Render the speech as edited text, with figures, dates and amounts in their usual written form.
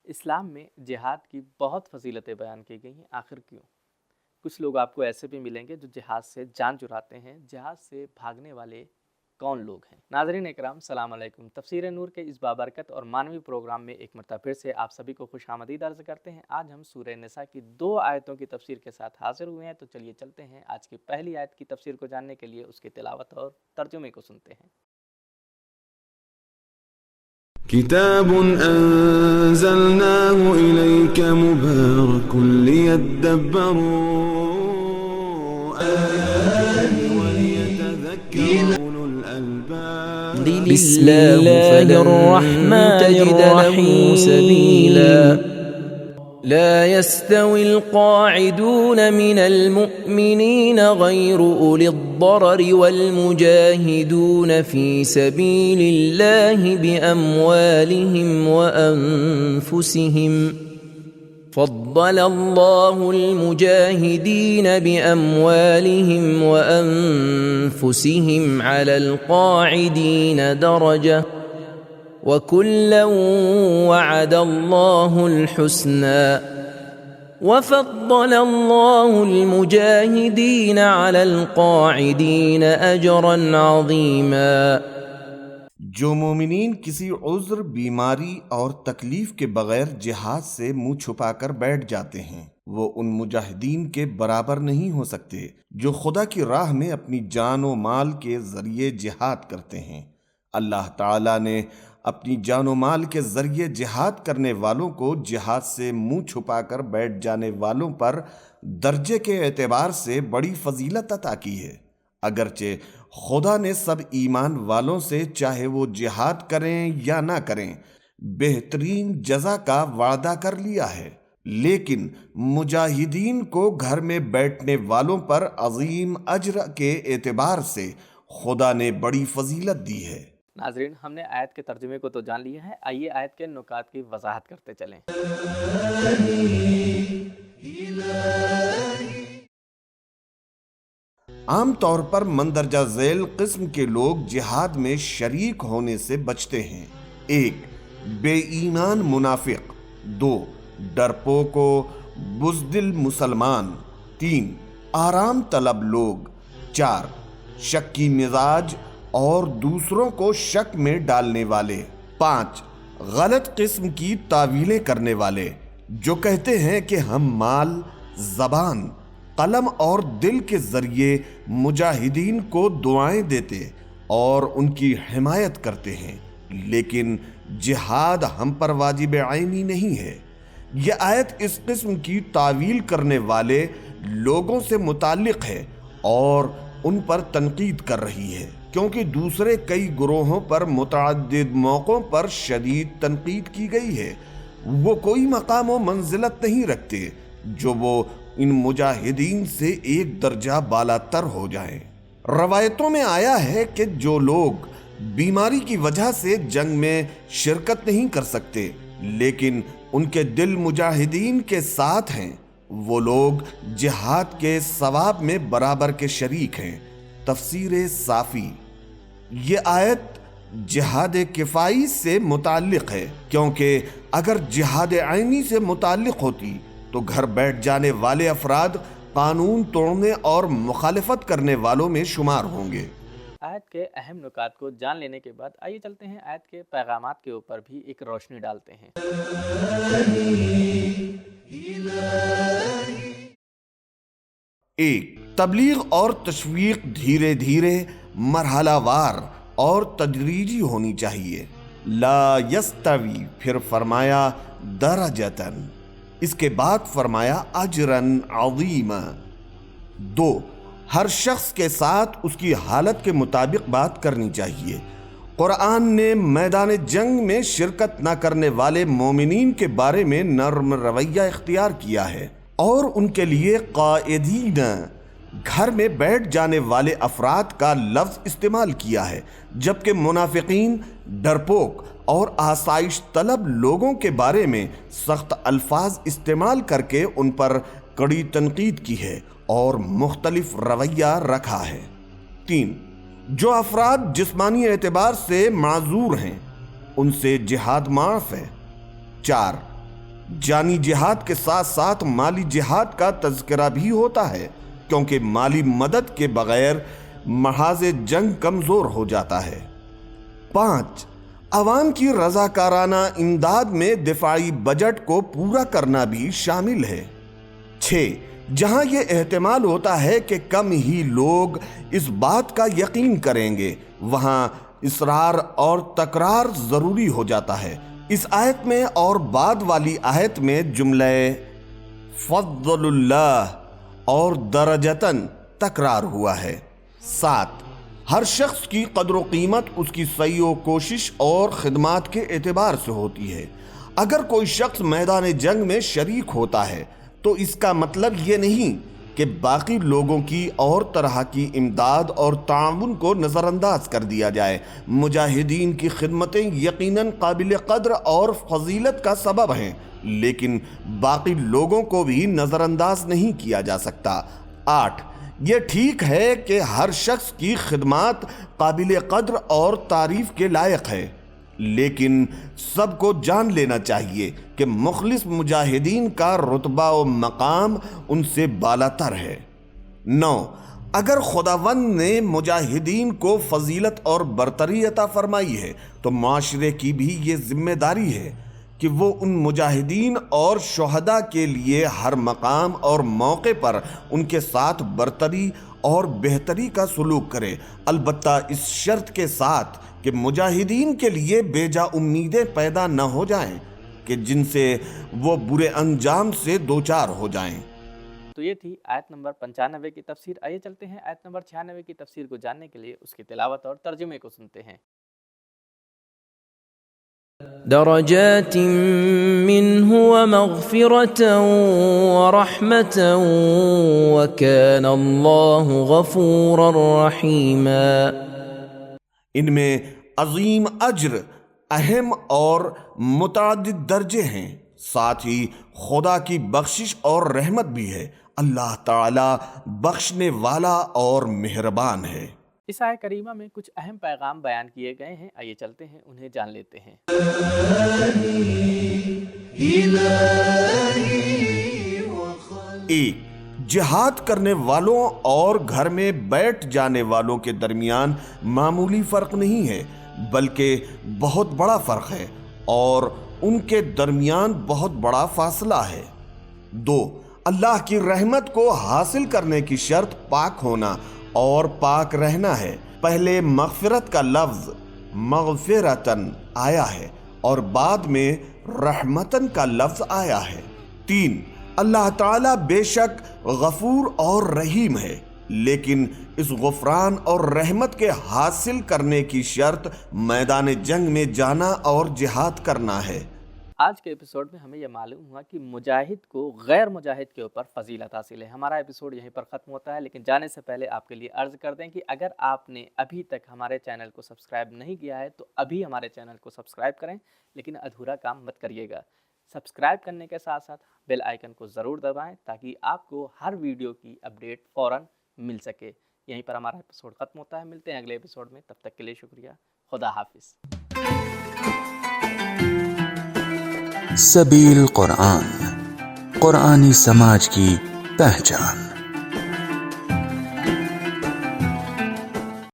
اسلام میں جہاد کی بہت فضیلتیں بیان کی گئی ہیں، آخر کیوں؟ کچھ لوگ آپ کو ایسے بھی ملیں گے جو جہاد سے جان چراتے ہیں۔ جہاد سے بھاگنے والے کون لوگ ہیں؟ ناظرین اکرام، سلام علیکم۔ تفسیر نور کے اس بابرکت اور معنوی پروگرام میں ایک مرتبہ پھر سے آپ سبھی کو خوش آمدید عرض کرتے ہیں۔ آج ہم سورہ نساء کی 2 آیتوں کی تفسیر کے ساتھ حاضر ہوئے ہیں، تو چلیے چلتے ہیں آج کی پہلی آیت کی تفسیر کو جاننے کے لیے اس کی تلاوت اور ترجمے کو سنتے ہیں۔ كتاب أنزلناه إليك مبارك ليدبروا آياته وليتذكر أولو الألباب بسم الله الرحمن الرحيم سبيلا لا يستوي القاعدون من المؤمنين غير أولي الضرر والمجاهدون في سبيل الله بأموالهم وأنفسهم فضل الله المجاهدين بأموالهم وأنفسهم على القاعدين درجة وَكُلًّا وَعَدَ اللَّهُ الْحُسْنَى وَفَضَّلَ اللَّهُ الْمُجَاهِدِينَ عَلَى الْقَاعِدِينَ أَجْرًا عَظِيمًا۔ جو مومنین کسی عذر، بیماری اور تکلیف کے بغیر جہاد سے منہ چھپا کر بیٹھ جاتے ہیں، وہ ان مجاہدین کے برابر نہیں ہو سکتے جو خدا کی راہ میں اپنی جان و مال کے ذریعے جہاد کرتے ہیں۔ اللہ تعالیٰ نے اپنی جان و مال کے ذریعے جہاد کرنے والوں کو جہاد سے منہ چھپا کر بیٹھ جانے والوں پر درجے کے اعتبار سے بڑی فضیلت عطا کی ہے، اگرچہ خدا نے سب ایمان والوں سے چاہے وہ جہاد کریں یا نہ کریں بہترین جزا کا وعدہ کر لیا ہے، لیکن مجاہدین کو گھر میں بیٹھنے والوں پر عظیم اجر کے اعتبار سے خدا نے بڑی فضیلت دی ہے۔ ناظرین، ہم نے آیت کے ترجمے کو تو جان لیا ہے، آئیے آیت کے نکات کی وضاحت کرتے چلیں۔ عام طور پر مندرجہ ذیل قسم کے لوگ جہاد میں شریک ہونے سے بچتے ہیں: 1. بے ایمان منافق، 2. ڈرپوک و بزدل مسلمان، 3. آرام طلب لوگ، 4. شکی مزاج اور دوسروں کو شک میں ڈالنے والے، 5. غلط قسم کی تعویلیں کرنے والے جو کہتے ہیں کہ ہم مال، زبان، قلم اور دل کے ذریعے مجاہدین کو دعائیں دیتے اور ان کی حمایت کرتے ہیں، لیکن جہاد ہم پر واجب عینی نہیں ہے۔ یہ آیت اس قسم کی تعویل کرنے والے لوگوں سے متعلق ہے اور ان پر تنقید کر رہی ہے، کیونکہ دوسرے کئی گروہوں پر متعدد موقعوں پر شدید تنقید کی گئی ہے۔ وہ کوئی مقام و منزلت نہیں رکھتے جو وہ ان مجاہدین سے ایک درجہ بالاتر ہو جائیں۔ روایتوں میں آیا ہے کہ جو لوگ بیماری کی وجہ سے جنگ میں شرکت نہیں کر سکتے لیکن ان کے دل مجاہدین کے ساتھ ہیں، وہ لوگ جہاد کے ثواب میں برابر کے شریک ہیں۔ تفسیر صافی۔ یہ آیت جہاد کفائی سے متعلق ہے، کیونکہ اگر جہاد عینی سے متعلق ہوتی تو گھر بیٹھ جانے والے افراد قانون توڑنے اور مخالفت کرنے والوں میں شمار ہوں گے۔ آیت کے اہم نکات کو جان لینے کے بعد آئیے چلتے ہیں آیت کے پیغامات کے اوپر بھی ایک روشنی ڈالتے ہیں۔ 1. تبلیغ اور تشویق دھیرے دھیرے، مرحلہ وار اور تدریجی ہونی چاہیے۔ لا یستوی، پھر فرمایا درجتاً، اس کے بعد فرمایا اجراً عظیما۔ 2. ہر شخص کے ساتھ اس کی حالت کے مطابق بات کرنی چاہیے۔ قرآن نے میدان جنگ میں شرکت نہ کرنے والے مومنین کے بارے میں نرم رویہ اختیار کیا ہے اور ان کے لیے قائدین، گھر میں بیٹھ جانے والے افراد کا لفظ استعمال کیا ہے، جبکہ منافقین، ڈرپوک اور آسائش طلب لوگوں کے بارے میں سخت الفاظ استعمال کر کے ان پر کڑی تنقید کی ہے اور مختلف رویہ رکھا ہے۔ 3. جو افراد جسمانی اعتبار سے معذور ہیں ان سے جہاد معاف ہے۔ 4. جانی جہاد کے ساتھ ساتھ مالی جہاد کا تذکرہ بھی ہوتا ہے، کیونکہ مالی مدد کے بغیر محاذ جنگ کمزور ہو جاتا ہے۔ 5. عوام کی رضاکارانہ امداد میں دفاعی بجٹ کو پورا کرنا بھی شامل ہے۔ 6. جہاں یہ احتمال ہوتا ہے کہ کم ہی لوگ اس بات کا یقین کریں گے، وہاں اصرار اور تکرار ضروری ہو جاتا ہے۔ اس آیت میں اور بعد والی آیت میں جملہ فضل اللہ اور درجتاً تکرار ہوا ہے۔ 7. ہر شخص کی قدر و قیمت اس کی سعی و کوشش اور خدمات کے اعتبار سے ہوتی ہے۔ اگر کوئی شخص میدان جنگ میں شریک ہوتا ہے تو اس کا مطلب یہ نہیں کہ باقی لوگوں کی اور طرح کی امداد اور تعاون کو نظر انداز کر دیا جائے۔ مجاہدین کی خدمتیں یقیناً قابل قدر اور فضیلت کا سبب ہیں، لیکن باقی لوگوں کو بھی نظر انداز نہیں کیا جا سکتا۔ 8. یہ ٹھیک ہے کہ ہر شخص کی خدمات قابل قدر اور تعریف کے لائق ہے، لیکن سب کو جان لینا چاہیے کہ مخلص مجاہدین کا رتبہ و مقام ان سے بالاتر ہے۔ 9. اگر خداوند نے مجاہدین کو فضیلت اور برتری عطا فرمائی ہے تو معاشرے کی بھی یہ ذمہ داری ہے کہ وہ ان مجاہدین اور شہداء کے لیے ہر مقام اور موقع پر ان کے ساتھ برتری اور بہتری کا سلوک کرے، البتہ اس شرط کے ساتھ کہ مجاہدین کے لیے بے جا امیدیں پیدا نہ ہو جائیں کہ جن سے وہ برے انجام سے دوچار ہو جائیں۔ تو یہ تھی آیت نمبر 95 کی تفسیر۔ آئیے چلتے ہیں آیت نمبر 96 کی تفسیر کو جاننے کے لیے اس کی تلاوت اور ترجمے کو سنتے ہیں۔ درجات منه ومغفرة ورحمة وكان الله غفورا رحيما۔ ان میں عظیم اجر، اہم اور متعدد درجے ہیں، ساتھ ہی خدا کی بخشش اور رحمت بھی ہے۔ اللہ تعالی بخشنے والا اور مہربان ہے۔ اس آیت کریمہ میں کچھ اہم پیغام بیان کیے گئے ہیں، آئیے چلتے ہیں انہیں جان لیتے ہیں۔ 1. جہاد کرنے والوں اور گھر میں بیٹھ جانے والوں کے درمیان معمولی فرق نہیں ہے، بلکہ بہت بڑا فرق ہے اور ان کے درمیان بہت بڑا فاصلہ ہے۔ 2. اللہ کی رحمت کو حاصل کرنے کی شرط پاک ہونا اور پاک رہنا ہے۔ پہلے مغفرت کا لفظ مغفرتن آیا ہے اور بعد میں رحمتن کا لفظ آیا ہے۔ 3. اللہ تعالیٰ بے شک غفور اور رحیم ہے، لیکن اس غفران اور رحمت کے حاصل کرنے کی شرط میدان جنگ میں جانا اور جہاد کرنا ہے۔ آج کے ایپیسوڈ میں ہمیں یہ معلوم ہوا کہ مجاہد کو غیر مجاہد کے اوپر فضیلت حاصل ہے۔ ہمارا ایپیسوڈ یہیں پر ختم ہوتا ہے، لیکن جانے سے پہلے آپ کے لیے عرض کر دیں کہ اگر آپ نے ابھی تک ہمارے چینل کو سبسکرائب نہیں کیا ہے تو ابھی ہمارے چینل کو سبسکرائب کریں، لیکن ادھورا کام مت کریے گا۔ سبسکرائب کرنے کے ساتھ ساتھ بیل آئیکن کو ضرور دبائیں تاکہ آپ کو ہر ویڈیو کی اپڈیٹ فوراً مل سکے۔ یہیں پر ہمارا ایپیسوڈ ختم ہوتا ہے، ملتے ہیں اگلے ایپیسوڈ میں، تب تک کے لیے شکریہ، خدا حافظ۔ سبیل قرآن، قرآنی سماج کی پہچان۔